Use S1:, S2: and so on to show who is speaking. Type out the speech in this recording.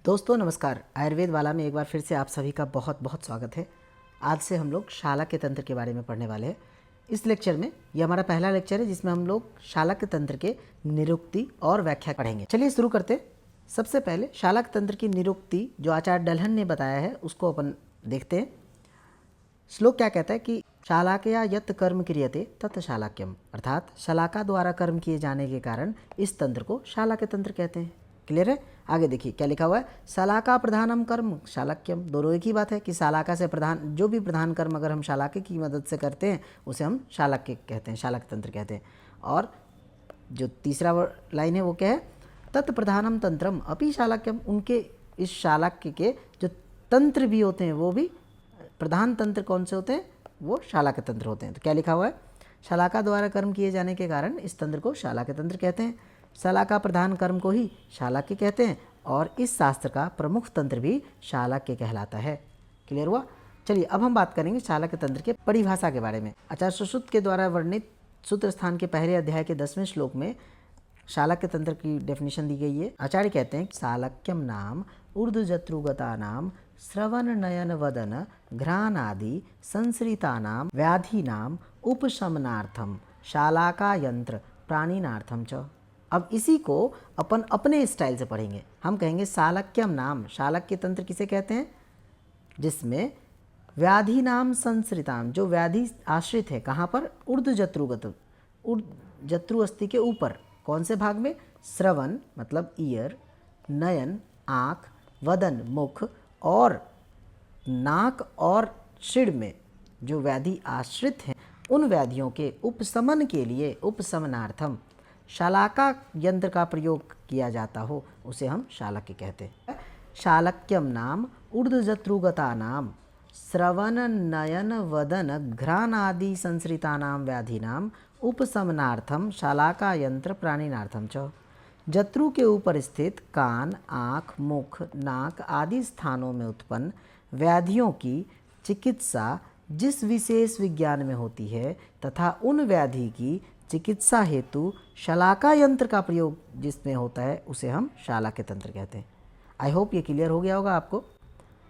S1: दोस्तों नमस्कार। आयुर्वेद वाला में एक बार फिर से आप सभी का बहुत बहुत स्वागत है। आज से हम लोग शालाक्य तंत्र के बारे में पढ़ने वाले हैं। इस लेक्चर में ये हमारा पहला लेक्चर है जिसमें हम लोग शालाक्य तंत्र के निरुक्ति और व्याख्या पढ़ेंगे। चलिए शुरू करते हैं। सबसे पहले शालाक्य तंत्र की निरुक्ति जो आचार्य डल्हन ने बताया है उसको अपन देखते हैं। श्लोक क्या कहता है कि शालाकया यत् कर्म क्रियते तत् शालाक्यम, अर्थात शलाका द्वारा कर्म किए जाने के कारण इस तंत्र को शालाक्य तंत्र कहते हैं। क्लियर है? आगे देखिए क्या लिखा हुआ है, शलाका प्रधानम कर्म शालाक्यम। दोनों एक ही बात है कि शलाका से प्रधान जो भी प्रधान कर्म अगर हम शलाके की मदद से करते हैं उसे हम शालाक्य कहते हैं, शालाक्य तंत्र कहते हैं। और जो तीसरा लाइन है वो क्या है, तत्प्रधानम तंत्रम अपि शालाक्यम। उनके इस शालाक्य के जो तंत्र भी होते हैं वो भी प्रधान तंत्र कौन से होते हैं, वो शालाक्य तंत्र होते हैं। तो क्या लिखा हुआ है, शलाका द्वारा कर्म किए जाने के कारण इस तंत्र को शालाक्य तंत्र कहते हैं। शलाका प्रधान कर्म को ही शालाक्य कहते हैं और इस शास्त्र का प्रमुख तंत्र भी शालाक्य कहलाता है। क्लियर हुआ? चलिए अब हम बात करेंगे शालाक्य तंत्र के परिभाषा के बारे में। आचार्य सुश्रुत के द्वारा वर्णित सूत्र स्थान के पहले अध्याय के 10वें श्लोक में शालाक्य तंत्र की डेफिनेशन दी गई है। आचार्य कहते हैं शालाक्यम नाम ऊर्ध्वजत्रुगता नाम श्रवण नयन वदन घ्राणादि संसृता नाम व्याधि नाम उपशमनार्थम शालाका यंत्र प्राणिनार्थम च। अब इसी को अपन अपने स्टाइल से पढ़ेंगे। हम कहेंगे शालाक्यम नाम, शालाक्य तंत्र किसे कहते हैं, जिसमें व्याधि नाम संसृताम, जो व्याधि आश्रित है कहाँ पर, ऊर्ध्वजत्रुगत, जत्रु अस्थि के ऊपर, कौन से भाग में, श्रवण मतलब ईयर, नयन आँख, वदन मुख और नाक और सिर में जो व्याधि आश्रित हैं उन व्याधियों के उपशमन के लिए, उपशमनार्थम शालाका यंत्र का प्रयोग किया जाता हो उसे हम शालाक्य कहते हैं। शालाक्यम नाम ऊर्ध्वजत्रुगता नाम श्रवण नयन वदन घ्राणादि संसृता नाम व्याधि नाम उपशमनार्थम शालाका यंत्र प्राणिनार्थम च। जत्रु के ऊपर स्थित कान, आँख, मुख, नाक आदि स्थानों में उत्पन्न व्याधियों की चिकित्सा जिस विशेष विज्ञान में होती है तथा उन व्याधि की चिकित्सा हेतु शलाका यंत्र का प्रयोग जिसमें होता है उसे हम शालाक्य तंत्र कहते हैं। आई होप ये क्लियर हो गया होगा आपको।